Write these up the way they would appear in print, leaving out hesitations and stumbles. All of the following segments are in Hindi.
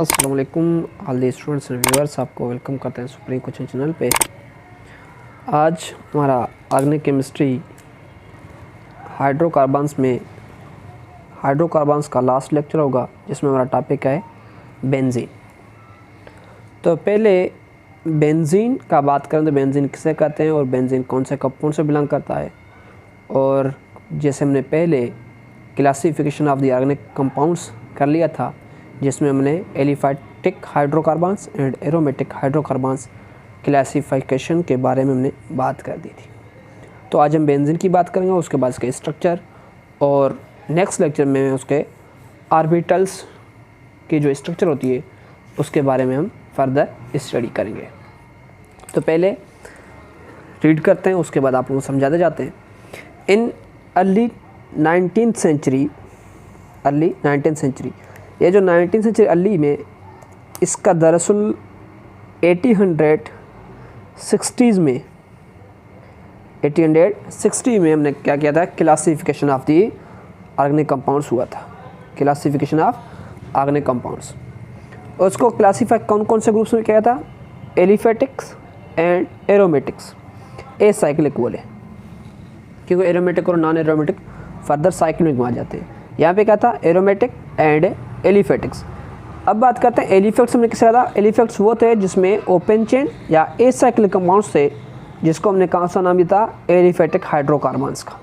अस्सलाम वालेकुम all the students and viewers, आपको वेलकम करते हैं सुप्रीम कोचिंग चैनल पे। आज हमारा ऑर्गेनिक केमिस्ट्री हाइड्रोकार्बन्स का लास्ट लेक्चर होगा, जिसमें हमारा टॉपिक है बेंजीन। तो पहले बेंजीन का बात करें तो बेंजीन किसे कहते हैं और बेंजीन कौन से कंपाउंड से बिलोंग करता है। और जैसे हमने पहले classification of the organic compounds कर लिया था, जिसमें हमने aliphatic hydrocarbons and aromatic hydrocarbons classification के बारे में हमने बात कर दी थी। तो आज हम बेंजीन की बात करेंगे, उसके बाद इसके स्ट्रक्चर, और नेक्स्ट लेक्चर में उसके ऑर्बिटल्स की जो स्ट्रक्चर होती है उसके बारे में हम फर्दर स्टडी करेंगे। तो पहले रीड करते हैं, उसके बाद आप लोगों को समझाते जाते हैं। इन अर्ली 19th सेंचुरी, ये जो 19th सेंचुरी अर्ली में, इसका दरअसल 1860 में हमने क्या किया था, classification of the organic compounds हुआ था। क्लासिफिकेशन ऑफ ऑर्गेनिक कंपाउंड्स, उसको क्लासीफाई कौन कौन से ग्रुप्स में किया था, एलिफेटिक्स एंड एरोमेटिक्स, ए साइक्लिक बोले, क्योंकि एरोमेटिक और नॉन एरोमेटिक फर्दर साइक्लिक में आ जाते हैं। यहाँ पे क्या था, एरोमेटिक एंड एलिफेटिक्स। अब बात करते हैं एलिफेक्ट्स में किसे कहा था। एलिफेक्ट्स वो थे जिसमें ओपन चेन या ए साइक्लिक कंपाउंड्स थे, जिसको हमने कौन सा नाम दिया था, एलिफेटिक हाइड्रोकार्बन्स का।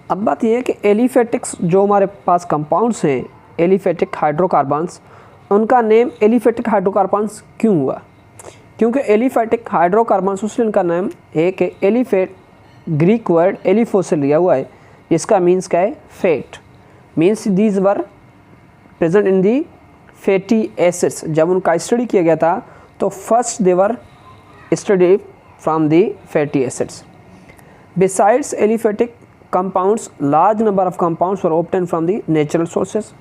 अब बात ये है कि एलिफेटिक्स जो हमारे पास कंपाउंड्स हैं, एलिफेटिक हाइड्रोकार्बन्स, उनका नेम एलिफेटिक हाइड्रोकार्बन्स क्यों हुआ? क्योंकि एलिफेटिक हाइड्रोकार्बन्स उसने उनका नाम है कि एलिफेट ग्रीक वर्ड एलिफो से लिया हुआ है, जिसका मीन्स क्या है, fat. Means these were present in the fatty acids. जब उनका स्टडी किया गया था तो first they were study from the fatty acids. Besides aliphatic compounds, large number of compounds were obtain from the natural sources.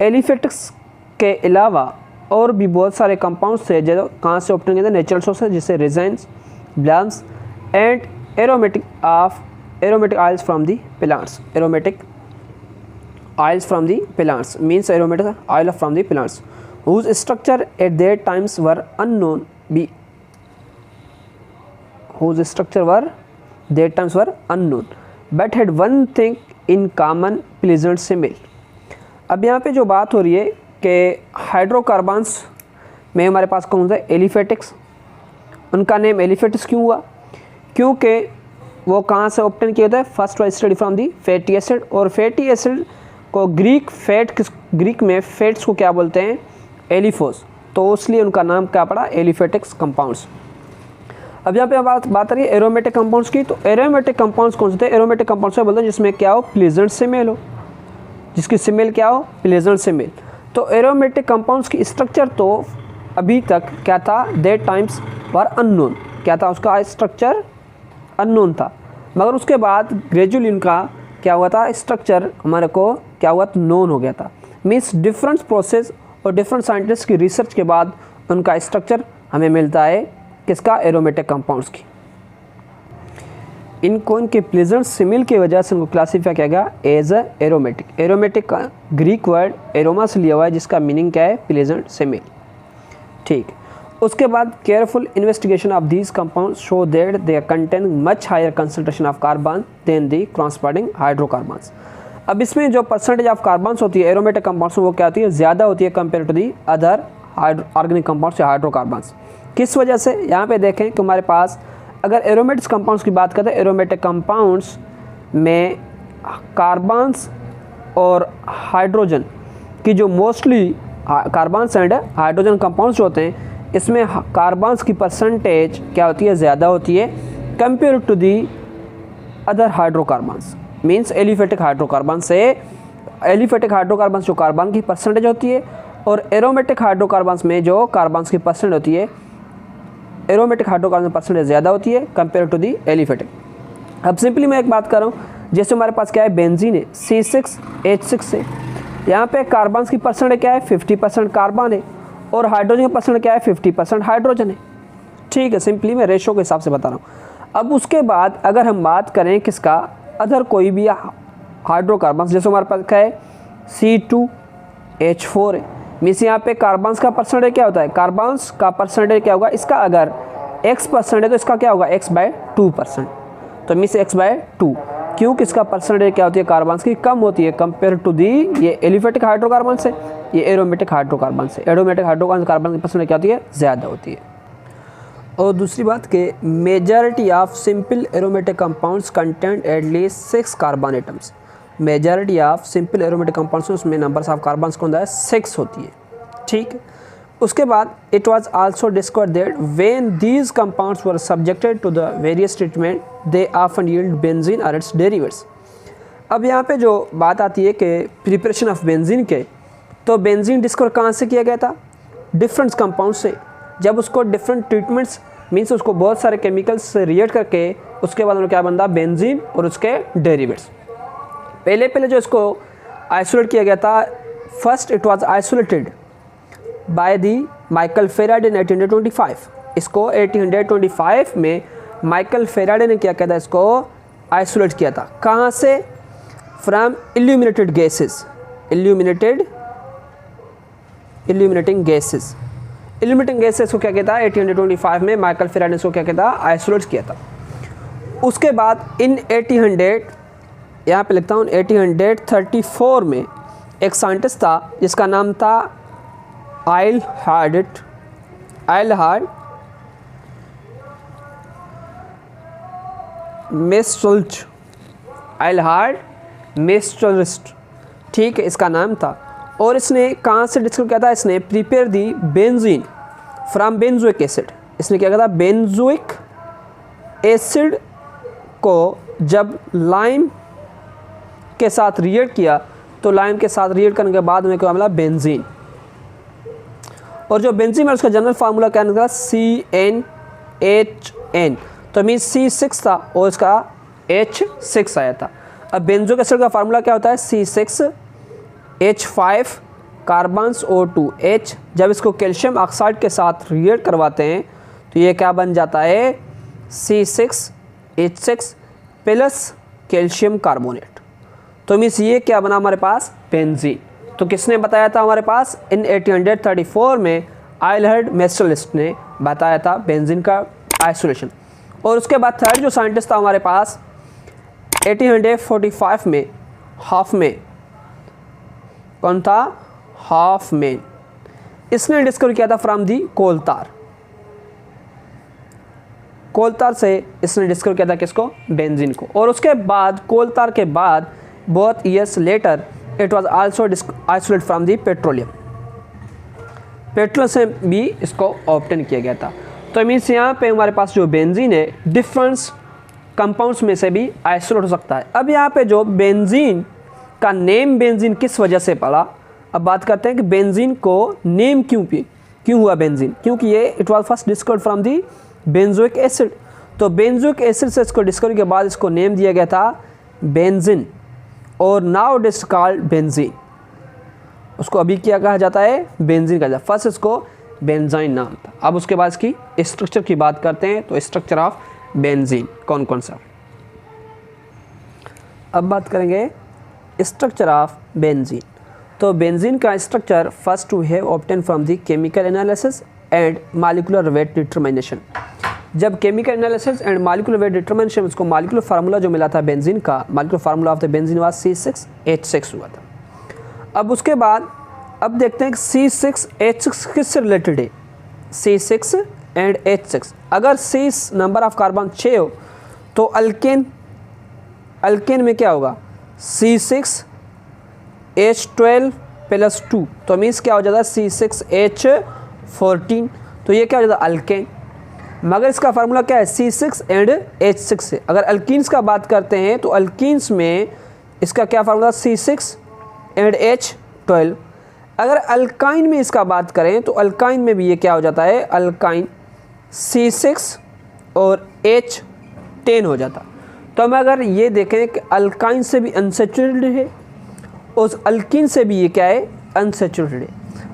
Aliphatics के अलावा और भी बहुत सारे कंपाउंड्स थे जो कहाँ से ऑब्टेन किए थे, नेचुरल सोर्सेज, जैसे resins, balsams and aromatic oils from the plants. Aromatic oils from the plants means aromatic oil from the plants whose structure at that times were unknown but had one thing in common, pleasant smell. अब यहाँ पे जो बात हो रही है कि हाइड्रोकार्बन्स में हमारे पास कौन सा, एलिफेटिक्स। उनका नेम एलिफेटिक्स क्यों हुआ? क्योंकि वो कहाँ से ऑब्टेन किया होता है, first wise study from the fatty acid. और फैटी एसिड को ग्रीक में फैट्स को क्या बोलते हैं, एलिफोस, तो इसलिए उनका नाम क्या पड़ा, एलिफेटिक्स कंपाउंड्स। अब यहाँ पे बात रही है एरोमेटिक कंपाउंड्स की। तो एरोमेटिक कंपाउंड्स कौन से थे? एरोमेटिक कंपाउंड्स से बोलते हैं जिसमें क्या हो, प्लीजेंट स्मेल हो, जिसकी स्मेल क्या हो, प्लीजेंट स्मेल। तो एरोमेटिक कंपाउंड्स की स्ट्रक्चर तो अभी तक क्या था, देट टाइम्स वर अननोन। क्या था, उसका स्ट्रक्चर अननोन था, मगर उसके बाद ग्रेजुअली उनका क्या हुआ था, स्ट्रक्चर हमारे को क्या हुआ, तो नोन हो गया था। मीन्स डिफरेंट प्रोसेस और डिफरेंट साइंटिस्ट की रिसर्च के बाद उनका स्ट्रक्चर हमें मिलता है, किसका, एरोमेटिक कंपाउंड्स की। इनको इनके प्लेजेंट स्मेल की वजह से उनको क्लासीफाई किया गया एज अ एरोमेटिक। एरोमेटिक का ग्रीक वर्ड एरोमा से लिया हुआ है, जिसका मीनिंग क्या है, प्लेजेंट स्मेल। ठीक, उसके बाद careful investigation of these compound show that they contain much higher concentration of carbon than the corresponding hydrocarbons. अब इसमें जो परसेंटेज ऑफ कार्बन्स होती है एरोमेटिक कंपाउंड्स में, वो क्या होती है, ज़्यादा होती है compare to the other organic compounds या हाइड्रोकार्बन्स। किस वजह से? यहाँ पे देखें कि हमारे पास अगर एरोमेटिक कंपाउंड्स की बात करें, एरोमेटिक कंपाउंड्स में कार्बन्स और हाइड्रोजन की जो mostly carbons and hydrogen compounds होते हैं, इसमें कार्बन्स की परसेंटेज क्या होती है, ज़्यादा होती है compare to the other hydrocarbons. Means aliphatic hydrocarbon से, एलिफेटिक हाइड्रोकार्बन्स जो कार्बन की परसेंटेज होती है, और एरोमेटिक हाइड्रोकार्बन्स में जो कार्बन्स की परसेंट होती है, एरोमेटिक हाइड्रोकार्बन परसेंटेज ज़्यादा होती है कंपेयर टू दी एलिफेटिक। अब सिंपली मैं एक बात कर रहा हूँ, जैसे हमारे पास क्या है, बेंजीन है, C6H6 से, यहाँ पे कार्बन्स की परसेंटेज क्या है, 50% कार्बन है, और हाइड्रोजन का परसेंट क्या है, 50% हाइड्रोजन है। ठीक है, सिंपली मैं रेशो के हिसाब से बता रहा हूँ। अब उसके बाद अगर हम बात करें किसका, अदर कोई भी हाइड्रोकार्बन, जैसे हमारे पास क्या है, C2H4 है, मीन्स यहाँ पे कार्बन्स का परसेंटेज क्या होता है, कार्बन्स का परसेंटेज क्या होगा इसका, अगर x% है तो इसका क्या होगा x/2%, तो मीन्स x/2, क्योंकि इसका परसेंटेज क्या होती है कार्बन्स की कम होती है कंपेयर टू दी ये एलिफेटिक हाइड्रोकार्बन से, ये एरोमेटिक हाइड्रोकार्बन से। एरोमेटिक हाइड्रोकार्बन की परसेंटेज क्या होती है, ज़्यादा होती है। और दूसरी बात कि majority of simple aromatic compounds content at least 6 carbon atoms. Majority of simple aromatic compounds उसमें नंबर्स ऑफ कार्बन्स कौन सा है, 6 होती है, ठीक। उसके बाद it was also discovered that when these compounds were subjected to the various treatment they often yield benzene और इट्स डेरिवेट्स। अब यहाँ पे जो बात आती है कि प्रिपरेशन ऑफ बेंजीन के, तो बेंजीन डिस्कवर कहाँ से किया गया था, डिफरेंट कंपाउंड से। जब उसको डिफरेंट ट्रीटमेंट्स मीन्स उसको बहुत सारे केमिकल्स से रिएक्ट करके उसके बाद उन्होंने क्या बनता बेंजीन और उसके डेरिवेट्स। पहले जो इसको आइसोलेट किया गया था, first it was isolated by the Michael Faraday in 1825। इसको 1825 में माइकल फेराडे ने क्या किया था, इसको आइसोलेट किया था। कहाँ से, from illuminated gases, illuminating gases. Illuminating gases को क्या कहता है 1825 में माइकल फेराडे ने इसको क्या कहता है, आइसोलेट किया था। उसके बाद इन 1800 यहाँ पे लिखता हूँ 1834 में एक साइंटिस्ट था जिसका नाम था आइलहार्ड मेस्टल्स्ट, ठीक है, इसका नाम था। और इसने कहाँ से डिस्कवर किया था, इसने prepare the benzene from benzoic acid. इसने क्या किया था, बेंजोइक एसिड को जब लाइम के साथ रिएक्ट किया, तो लाइम के साथ रिएक्ट करने के बाद में क्या मिला, बेंजीन। और जो बेंजीन है उसका जनरल फार्मूला क्या निकला, CnHn, तो मीन C6 था और इसका H6 आया था। अब बेंजोइक एसिड का फार्मूला क्या होता है, C6H5 कार्बन्स O2H। जब इसको कैल्शियम ऑक्साइड के साथ रिएक्ट करवाते हैं तो ये क्या बन जाता है, C6H6 प्लस कैल्शियम कार्बोनेट। तो मीन्स ये क्या बना हमारे पास, बेंजीन। तो किसने बताया था हमारे पास, इन 1834 में आइलहार्ड मेस्टलिस्ट ने बताया था बेंजीन का आइसोलेशन। और उसके बाद थर्ड जो साइंटिस्ट था हमारे पास 1845 में हॉफमैन, कौन था, हॉफमैन। इसने डिस्कवर किया था फ्रॉम दी कोलतार से इसने डिस्कवर किया था किसको, बेंजीन को। और उसके बाद कोलतार के बाद बहुत years later it was also isolate from the petroleum से भी इसको ऑब्टेन किया गया था। तो मीन्स यहाँ पे हमारे पास जो बेंजीन है डिफरेंट कंपाउंड्स में से भी आइसोलेट हो सकता है। अब यहाँ पे जो बेंजीन का नेम बेंजीन किस वजह से पड़ा, अब बात करते हैं कि बेंजीन को नेम क्यों हुआ बेंजीन, क्योंकि ये it was first discovered from the benzoic acid. तो बेंजोइक एसिड से इसको डिस्कवरी के बाद इसको नेम दिया गया था बेंजीन, और now it is called benzene. उसको अभी क्या कहा जाता है, बेंजीन कहा जाता है। फर्स्ट इसको बेंजाइन नाम था। अब उसके बाद इसकी स्ट्रक्चर की बात करते हैं, तो स्ट्रक्चर ऑफ बेंजीन कौन कौन सा। अब बात करेंगे स्ट्रक्चर ऑफ बेंजीन। तो बेंजीन का structure first we have obtain from the chemical analysis and molecular weight determination. जब chemical analysis and molecular weight determination, उसको मॉलिक्यूलर फार्मूला जो मिला था बेंजीन का, molecular formula of the benzene was C6H6 हुआ था। अब उसके बाद अब देखते हैं कि C6H6 किससे रिलेटेड है, C6 एंड H6। अगर C नंबर ऑफ कार्बन 6 हो तो अल्केन में क्या होगा, C6H12 प्लस 2, तो मीन्स क्या हो जाता है C6H14, तो ये क्या हो जाता है अल्केन। मगर इसका फार्मूला क्या है, C6 एंड H6 से। अगर अल्कीन्स का बात करते हैं तो अल्कीन्स में इसका क्या फार्मूला, C6 एंड H12। अगर अल्काइन में इसका बात करें तो अल्काइन में भी ये क्या हो जाता है, अल्काइन C6 और H10 हो जाता। तो हम अगर ये देखें कि अल्काइन से भी अनसेचुरेटेड है, उस अल्कीन से भी ये क्या है, अनसेचुरेटेड है।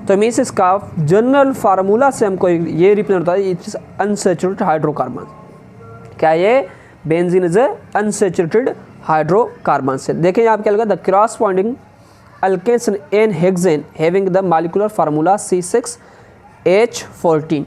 तो मीन्स इसका जनरल फार्मूला से हमको ये रिप्रेजेंट होता है, इट इज अनसेचुरेटेड हाइड्रोकार्बन। क्या ये, बेंजीन इज अनसेचुरेटेड हाइड्रोकार्बन से। देखें आप क्या लगा, the corresponding alkanes and hexane having the molecular formula C6H14।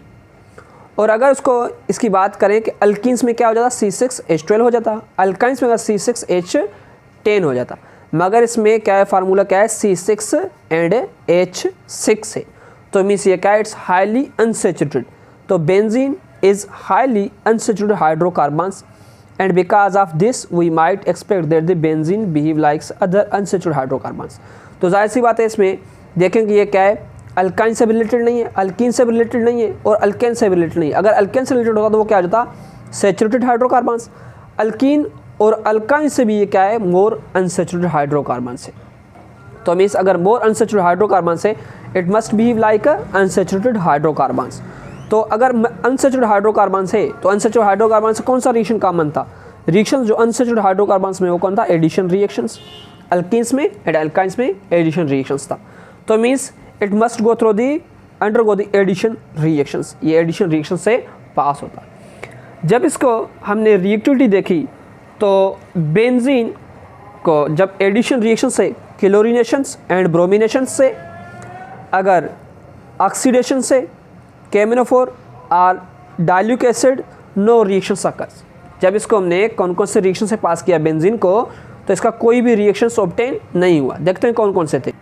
और अगर उसको इसकी बात करें कि अल्किन्स में क्या हो जाता, C6H12 हो जाता, अल्काइंस में अगर C6H10 हो जाता, मगर इसमें क्या है, फार्मूला क्या है, C6 एंड H6 है। तो मीन्स ये क्या है, इट्स हाईली अनसेचुरेटेड। तो benzene is highly unsaturated hydrocarbons and because of this we might expect that the benzene behave like other unsaturated hydrocarbons। तो जाहिर सी बात है, इसमें देखेंगे ये क्या है, अल्काइन से रिलेटेड नहीं है, अल्कीन से रिलेटेड नहीं है और अल्केन से रिलेटेड नहीं है। अगर अल्केन से रिलेटेड होता तो वो क्या हो जाता, सेचुरेटेड हाइड्रोकार्बन्स। अल्कीन और अल्काइन से भी ये क्या है, मोर अनसेचुरेटेड हाइड्रोकार्बन्स है। तो मीन्स अगर मोर अनसेचुरेटेड हाइड्रोकार्बन्स है, it must behave like unsaturated hydrocarbons. तो अगर अनसेचुरेटेड हाइड्रोकार्बन्स है तो अनसेचुरेटेड हाइड्रोकार्बन से कौन सा रिएक्शन कॉमन था, रिएक्शन जो अनसेचुरेटेड हाइड्रोकार्बन्स में वो कौन था, एडिशन रिएक्शंस। अल्कीन्स में एंड अल्काइंस में एडिशन रिएक्शंस था। तो means it must go through the undergo the addition reactions, ये एडिशन रिएक्शन से पास होता है। जब इसको हमने रिएक्टिविटी देखी तो बेंजीन को जब एडिशन रिएक्शन से क्लोरीनेशंस एंड ब्रोमिनेशंस से, अगर ऑक्सीडेशन से केमिनोफोर और डाइल्यूक एसिड, नो रिएक्शंस अकर्स। जब इसको हमने कौन कौन से रिएक्शन से पास किया बेंजीन को, तो इसका कोई भी रिएक्शंस ऑब्टेन नहीं हुआ। देखते हैं कौन कौन से थे।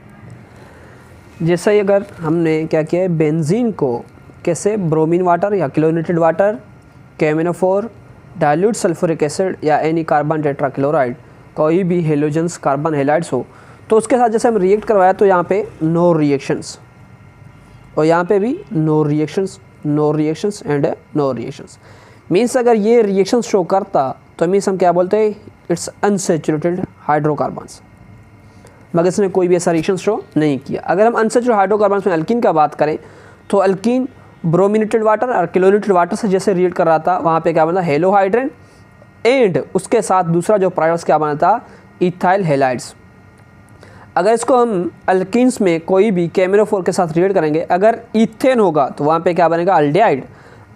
जैसे ही अगर हमने क्या किया है, बेंजीन को कैसे ब्रोमीन वाटर या क्लोरीनेटेड वाटर, केमिनोफोर, डाइल्यूट सल्फ्यूरिक एसिड या एनी कार्बन टेट्राक्लोराइड, कोई भी हेलोजेंस कार्बन हेलाइड्स हो, तो उसके साथ जैसे हम रिएक्ट करवाया तो यहाँ पे नो रिएक्शंस और यहाँ पे भी no reactions, no reactions and no reactions. Means अगर ये रिएक्शन शो करता तो मीन्स हम क्या बोलते हैं, इट्स अनसेचुरेटेड हाइड्रोकार्बन्स। मगर इसने कोई भी ऐसा रिएक्शन शो नहीं किया। अगर हम अनसेचुरेटेड हाइड्रोकार्बन्स में अल्कीन का बात करें तो अल्कीन ब्रोमिनेटेड वाटर और क्लोरीनेटेड वाटर से जैसे रिएक्ट कर रहा था, वहाँ पे क्या बना, हेलोहाइड्रेन एंड उसके साथ दूसरा जो प्रोडक्ट्स क्या बना था, इथाइल हेलाइड्स। अगर इसको हम अल्कीन्स में कोई भी केमिनोफोर के साथ रिएक्ट करेंगे, अगर ईथेन होगा तो वहाँ पे क्या बनेगा, अल्डिहाइड।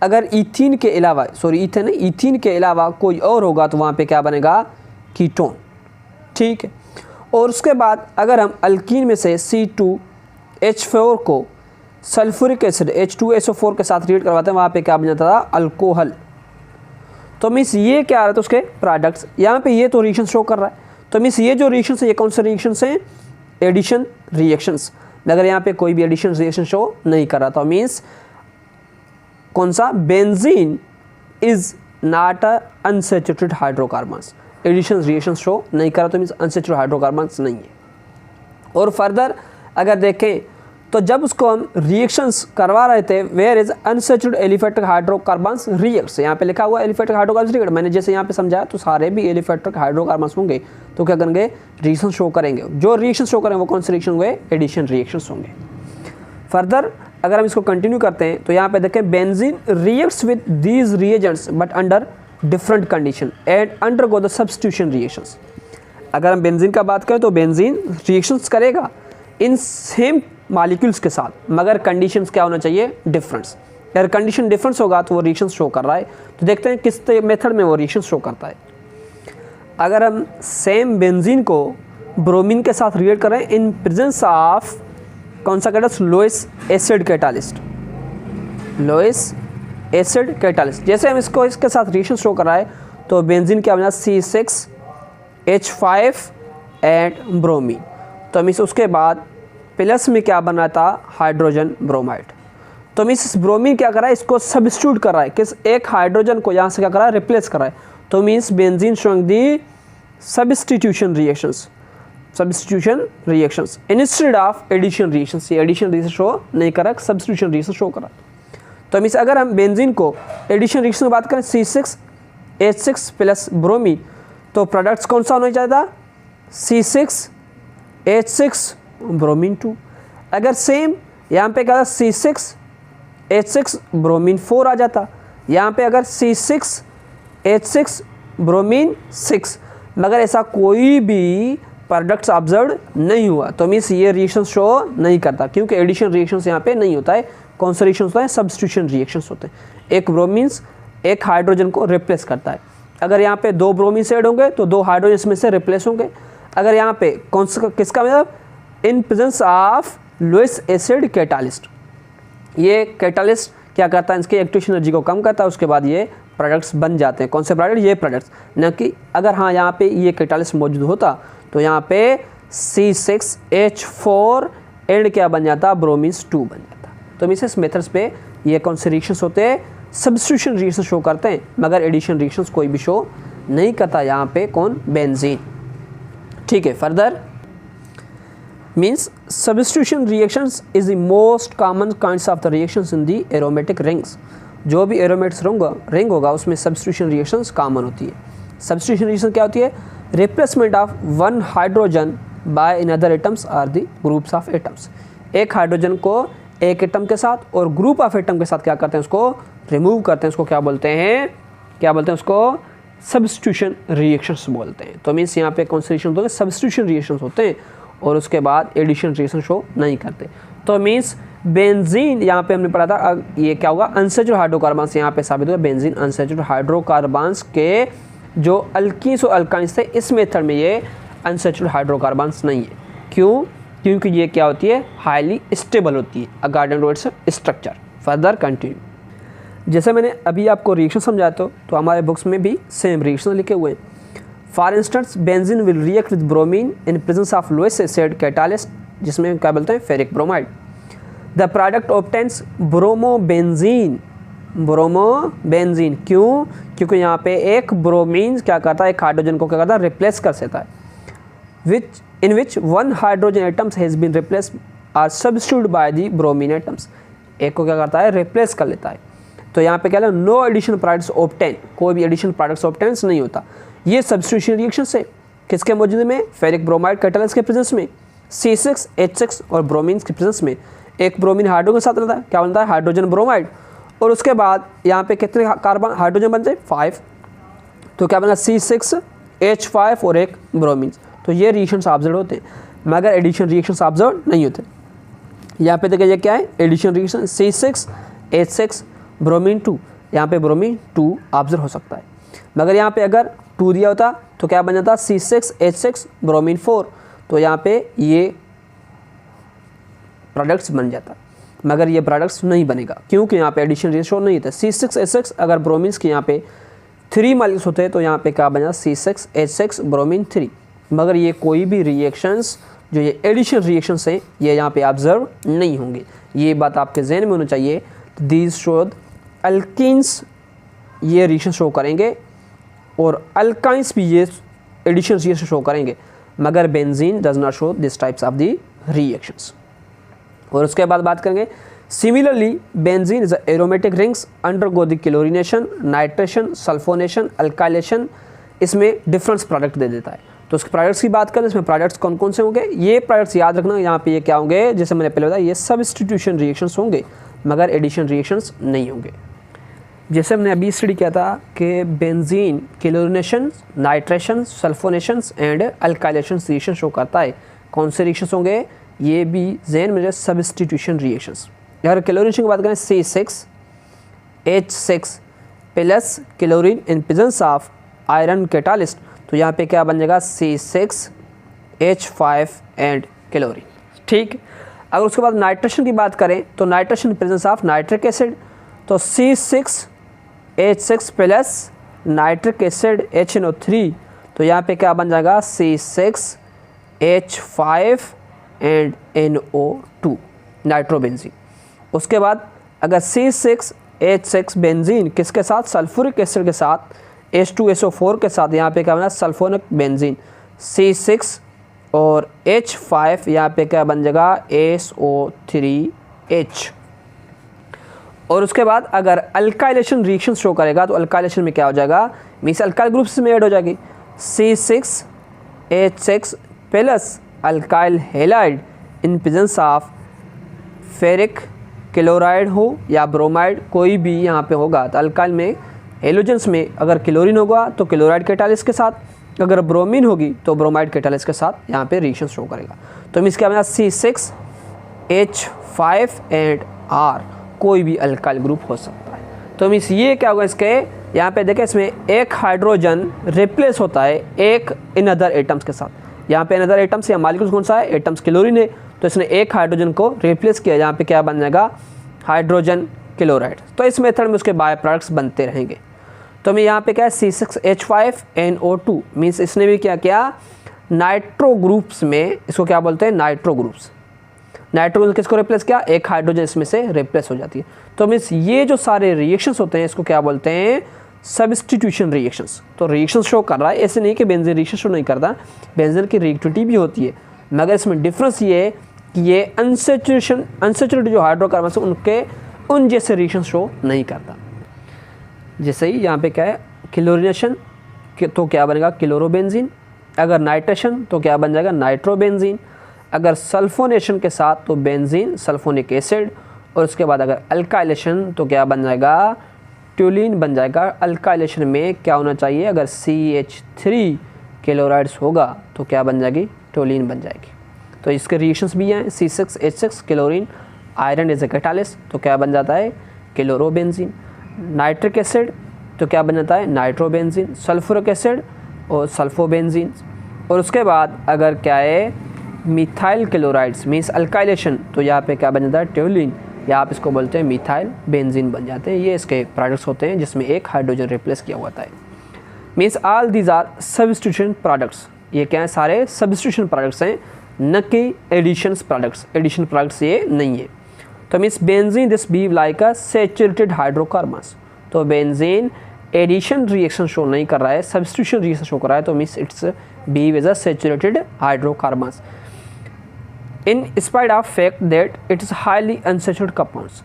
अगर ईथीन के अलावा, ईथीन के अलावा कोई और होगा तो वहाँ पे क्या बनेगा, कीटोन। ठीक है। और उसके बाद अगर हम अल्कीन में से C2H4 को सल्फ्यूरिक एसिड H2SO4 के साथ रिएक्ट करवाते हैं, वहाँ पे क्या बन जाता था, अल्कोहल। तो मीन्स ये क्या आ रहा था, उसके प्रोडक्ट्स। यहाँ पे ये तो रिएक्शन शो कर रहा है, तो मीन्स ये जो रिएक्शन है ये कौन से रिएक्शन हैं, एडिशन रिएक्शंस। मगर यहाँ पे कोई भी एडिशन रिएक्शन शो नहीं कर रहा था। मीन्स कौन सा, benzene is not a unsaturated hydrocarbons, addition reaction show नहीं कर रहा, तो मीन्स अनसेचुरेटेड हाइड्रोकार्बन्स नहीं है। और फर्दर अगर देखें तो जब उसको हम रिएक्शंस करवा रहे थे, where is unsaturated aliphatic hydrocarbons reacts, यहाँ पे लिखा हुआ एलिफैक्टिक हाइड्रोकार्बन्स रिएक्ट। मैंने जैसे यहाँ पे समझाया तो सारे भी एलिफैक्टिक हाइड्रोकार्बन्स होंगे तो क्या करेंगे, रिएक्शन शो करेंगे। जो रिएक्शन शो करेंगे वो कौन से रिएक्शन होंगे, एडिशन रिएक्शंस होंगे। फर्दर अगर हम इसको कंटिन्यू करते हैं तो यहाँ पे देखें, benzene reacts with these reagents but under different condition and undergo the substitution reactions. अगर हम बेंजीन का बात करें तो बेंजीन रिएक्शंस करेगा इन सेम मॉलिक्यूल्स के साथ, मगर कंडीशंस क्या होना चाहिए, डिफरेंस। अगर कंडीशन डिफरेंस होगा तो वो रिएक्शन शो कर रहा है। तो देखते हैं किस मेथड में वो रिएक्शन शो करता है। अगर हम सेम बेंजीन को ब्रोमीन के साथ रिएक्ट करें इन प्रेजेंस ऑफ कौन सा catalyst, Lewis acid catalyst, Lewis acid catalyst. जैसे हम इसको इसके साथ रिएक्शन शो कर रहा है तो बेंजीन क्या बना, C6H5 एंड ब्रोमीन। तो मीन्स उसके बाद प्लस में क्या बना था, हाइड्रोजन ब्रोमाइड। तो मीन्स इस ब्रोमीन क्या कर रहा है, इसको सब्स्टिट्यूट कर रहा है, किस एक हाइड्रोजन को यहाँ से क्या कर रहा है, रिप्लेस कर रहा है। तो means benzene showing the substitution reactions, substitution reactions instead of addition reactions. ये एडिशन रिएक्शन शो नहीं कर रहा, सब्स्टिट्यूशन रिएक्शन शो कर रहा है। तो मीन्स अगर हम बेंजीन को एडिशन रिएक्शन की बात करें C6H6 प्लस ब्रोमीन, तो प्रोडक्ट्स कौन सा होना चाहिए था, C6H6 ब्रोमीन 2। अगर सेम यहाँ पे क्या था, C6H6 ब्रोमीन 4 आ जाता, यहाँ पे अगर C6H6 ब्रोमीन 6, मगर ऐसा कोई भी प्रोडक्ट्स ऑब्जर्व नहीं हुआ। तो मीन्स ये रिएक्शन शो नहीं करता, क्योंकि एडिशन रिएक्शंस यहाँ पे नहीं होता है। कौन से रिएक्शंस होता है, सब्स्टिट्यूशन रिएक्शंस होते हैं। एक ब्रोमीन्स एक हाइड्रोजन को रिप्लेस करता है। अगर यहाँ पे 2 ब्रोमीन ऐड होंगे तो 2 हाइड्रोजन में से रिप्लेस होंगे। अगर यहाँ पे कौन सा किसका मतलब, in presence of Lewis acid catalyst. ये कैटालिस्ट क्या करता है, इसकी एक्टिवेशन एनर्जी को कम करता है, उसके बाद ये प्रोडक्ट्स बन जाते हैं। कौन से प्रोडक्ट, ये प्रोडक्ट्स। न कि अगर हाँ यहाँ पे ये कैटालिस्ट मौजूद होता तो यहाँ पे C6H4 एंड क्या बन जाता, ब्रोमीन्स 2 बन जाता। तो इस मेथड्स पे ये कौन से रिएक्शंस होते हैं, सब्स्टिट्यूशन रिएक्शन शो करते हैं, मगर एडिशन रिएक्शंस कोई भी शो नहीं करता यहाँ पे। कौन, बेंजीन। ठीक है, further means substitution reactions is the most common kinds of the reactions in the aromatic rings। जो भी एरोमेटिक रिंग होगा उसमें सब्स्टिट्यूशन रिएक्शंस कॉमन होती है। सब्स्टिट्यूशन रिएक्शन क्या होती है, replacement of one hydrogen by another atoms or the groups of atoms. एक हाइड्रोजन को एक एटम के साथ और ग्रुप ऑफ एटम के साथ क्या करते हैं, उसको रिमूव करते हैं। उसको क्या बोलते हैं, उसको सब्स्टिट्यूशन रिएक्शंस बोलते हैं। तो मीन्स यहाँ पे कौन से रिएक्शन होते हैं, सब्स्टिट्यूशन रिएक्शंस होते हैं, और उसके बाद एडिशन रिएक्शन शो नहीं करते। तो मीन्स बेंजीन यहाँ पे हमने पढ़ा था, ये क्या होगा, अनसैचुरेटेड हाइड्रोकार्बन्स यहाँ पे साबित हुआ। बेंजीन अनसैचुरेटेड हाइड्रोकार्बन्स के जो अल्कीन्स और अल्काइंस थे, इस मेथड में ये अनसैचुरेटेड हाइड्रोकार्बन्स नहीं है। क्यों, क्योंकि ये क्या होती है, हाईली स्टेबल होती है according to its structure. Further continue. जैसे मैंने अभी आपको रिएक्शन समझाया तो हमारे बुक्स में भी सेम रिएक्शन लिखे हुए हैं। For instance benzene will react with bromine in presence of Lewis acid catalyst, जिसमें क्या बोलते हैं, ferric bromide. The product obtains bromobenzene. Bromobenzene क्यों, क्योंकि यहाँ पे एक ब्रोमीन क्या करता है, एक हाइड्रोजन को क्या करता है, रिप्लेस कर देता है। in which one hydrogen atoms has been replaced or substituted by the bromine atoms। एक को क्या करता है, रिप्लेस कर लेता है। तो यहाँ पे क्या है, नो एडिशनल प्रोडक्ट्स ऑब्टेन, कोई भी एडिशनल प्रोडक्ट्स ऑब्टेन नहीं होता। ये सब्स्टिट्यूशन रिएक्शन से किसके मौजूद में, फेरिक ब्रोमाइड कैटालिस्ट के प्रेजेंस में, C6H6 और ब्रोमीन्स के प्रेजेंस में। एक ब्रोमीन हाइड्रोजन के साथ रहता है, क्या बनता है, हाइड्रोजन ब्रोमाइड। और उसके बाद यहाँ पे कितने कार्बन हाइड्रोजन बनते हैं, 5। तो क्या बना, C6H5 और एक ब्रोमीन। तो ये रिएक्शंस ऑब्जर्व होते हैं, मगर एडिशन रिएक्शंस ऑब्जर्व नहीं होते। यहाँ पे देखिए क्या है, एडिशन रिएक्शन C6H6 ब्रोमीन 2, यहाँ पे ब्रोमीन 2 ऑब्जर्व हो सकता है। मगर यहाँ पे अगर 2 दिया होता तो क्या बन जाता, C6H6 ब्रोमीन 4। तो यहाँ पे ये प्रोडक्ट्स बन जाता, मगर ये प्रोडक्ट्स नहीं बनेगा क्योंकि यहाँ पे एडिशन रेशो नहीं होता। C6H6 अगर ब्रोमीन्स के यहाँ पे 3 मालिक्यूल्स होते हैं तो यहाँ पे क्या बन जाता, C6H6 ब्रोमीन 3। मगर ये कोई भी रिएक्शंस जो ये एडिशन रिएक्शंस हैं ये यहाँ पे ऑब्जर्व नहीं होंगे। ये बात आपके जहन में होना चाहिए। दीज शोड अल्किन्स ये रिएक्शन शो करेंगे और अल्काइंस भी ये एडिशन रिएक्शन शो करेंगे, मगर benzene does not show this types of the reactions. और उसके बाद बात करेंगे, similarly benzene is aromatic rings undergo the chlorination, nitration, sulphonation, alkylation. इसमें डिफरेंस प्रोडक्ट दे देता है। तो उसके प्रोडक्ट्स की बात करें, इसमें प्रोडक्ट्स कौन कौन से होंगे, ये प्रोडक्ट्स याद रखना। यहाँ पे ये क्या होंगे, जैसे मैंने पहले बताया, ये सब्स्टिट्यूशन रिएक्शंस होंगे मगर एडिशन रिएक्शंस नहीं होंगे। जैसे हमने अभी स्टडी किया था कि benzene chlorination, nitration, sulphonation and alkylation reaction show करता है। कौन से रिएक्शंस होंगे, ये भी जहन में, सब्स्टिट्यूशन रिएक्शंस। अगर क्लोरीनेशन की बात करें, C6H6 plus chlorine in presence of iron catalyst, तो यहाँ पे क्या बन जाएगा, C6H5 एंड क्लोरीन। ठीक। अगर उसके बाद नाइट्रेशन की बात करें तो nitration presence of nitric acid, तो C6H6 plus nitric acid HNO3, तो यहाँ पे क्या बन जाएगा, C6H5 एंड NO2 नाइट्रोबेंजीन। उसके बाद अगर C6H6 बेंजीन किसके साथ, सल्फ्यूरिक एसिड के साथ, H2SO4 के साथ, यहाँ पे क्या बना, सल्फोनिक बेंजीन। C6 और H5 यहाँ पे क्या बन जाएगा, SO3H। और उसके बाद अगर अल्काइलेशन रिएक्शन शो करेगा तो अल्काइलेशन में क्या हो जाएगा, मीन्स अल्काइल ग्रुप्स में ऐड हो जाएगी। C6H6 plus alkyl halide in presence of ferric chloride हो या ब्रोमाइड, कोई भी यहाँ पे होगा। तो अल्काइल में हेलोजेंस में अगर क्लोरीन होगा तो क्लोराइड कैटालिस्ट के साथ, अगर ब्रोमीन होगी तो ब्रोमाइड कैटालिस्ट के साथ यहाँ पे रिएक्शन शो करेगा। तो मीन्स क्या बना, C6H5 एंड R, कोई भी अल्काइल ग्रुप हो सकता है। तो मीन्स ये क्या होगा, इसके यहाँ पे देखें, इसमें एक हाइड्रोजन रिप्लेस होता है एक इन अदर एटम्स के साथ, यहाँ पे अनदर एटम्स या मालिक्यूल्स कौन सा है, एटम्स क्लोरीन है, तो इसने एक हाइड्रोजन को रिप्लेस किया, यहाँ पे क्या बन जाएगा, हाइड्रोजन क्लोराइड। तो इस मेथड में उसके बाय प्रोडक्ट्स बनते रहेंगे। तो मैं यहाँ पे क्या है C6H5NO2 मीन्स इसने भी क्या किया, नाइट्रो ग्रुप्स में, इसको क्या बोलते हैं, नाइट्रो ग्रुप्स। नाइट्रो ग्रुप किसको रिप्लेस किया, एक हाइड्रोजन इसमें से रिप्लेस हो जाती है। तो मीन्स ये जो सारे रिएक्शंस होते हैं इसको क्या बोलते हैं, सब्स्टिट्यूशन रिएक्शंस। तो रिएक्शन शो कर रहा है, ऐसे नहीं कि बेंजीन रिएक्शन शो नहीं करता, बेंजीन की रिएक्टिविटी भी होती है, मगर इसमें डिफरेंस ये है कि ये अनसैचुरेटेड जो हाइड्रोकार्बन है उनके उन जैसे रिएक्शन शो नहीं करता। जैसे ही यहाँ पे क्या है, क्लोरीनेशन तो क्या बनेगा, क्लोरोबेंजीन। अगर नाइट्रेशन तो क्या बन जाएगा, नाइट्रोबेंजीन। अगर सल्फोनेशन के साथ तो बेंजीन सल्फोनिक एसिड। और उसके बाद अगर अल्काइलेशन तो क्या बन जाएगा, ट्यूलिन बन जाएगा। अल्काइलेशन में क्या होना चाहिए, अगर CH3 क्लोराइड्स होगा तो क्या बन जाएगी, टोलिन बन जाएगी। तो इसके रिएक्शंस भी हैं, C6H6 chlorine, iron is a catalyst तो क्या बन जाता है, क्लोरोबेंजीन। नाइट्रिक एसिड तो क्या बन जाता है, नाइट्रोबेंजीन। सल्फ्यूरिक एसिड और सल्फोबेंजीन। और उसके बाद अगर क्या है, मिथाइल क्लोराइड्स मीन्स अल्काइलेशन तो यहाँ पे क्या बन जाता है, ट्यूलिन, या आप इसको बोलते हैं मिथाइल बेंजीन बन जाते हैं। ये इसके प्रोडक्ट्स होते हैं जिसमें एक हाइड्रोजन रिप्लेस किया हुआ है। Means all these are substitution products. ये क्या है, सारे सब्स्टिट्यूशन प्रोडक्ट्स हैं, न कि एडिशन प्रोडक्ट्स। एडिशन प्रोडक्ट्स ये नहीं है। तो means benzene this behave like a saturated hydrocarbons. तो बेंजीन एडिशन रिएक्शन शो नहीं कर रहा है, सब्स्टिट्यूशन रिएक्शन शो कर रहा है, तो means its behave as a saturated hydrocarbons in spite of fact that it is highly unsaturated compounds.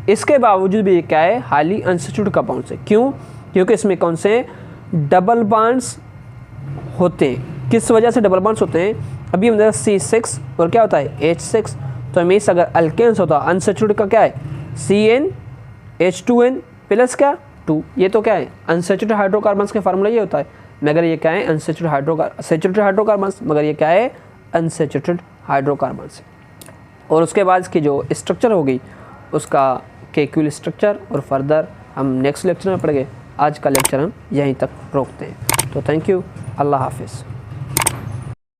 इसके बावजूद भी ये क्या है, हाईली अनसैचुरेटेड कंपाउंड्स है। क्यों, क्योंकि इसमें कौन से डबल बॉन्ड्स होते हैं। किस वजह से डबल बॉन्ड्स होते हैं, अभी हम देखा C6 और क्या होता है H6। तो मीन्स अगर अल्केन्स होता है अनसैचुरेटेड का क्या है, CnH2n प्लस क्या 2। ये तो क्या है, अनसैचुरेटेड हाइड्रोकार्बन्स के फार्मूला ये होता है, मगर ये क्या है, सैचुरेटेड हाइड्रोकार्बन्स, मगर ये क्या है, अनसैचुरेटेड हाइड्रोकार्बन्स। और उसके बाद इसकी जो स्ट्रक्चर होगी उसका केक्यूल स्ट्रक्चर, और फर्दर हम नेक्स्ट लेक्चर में पढ़ेंगे। आज का लेक्चर हम यहीं तक रोकते हैं। तो थैंक यू, अल्लाह हाफिज़।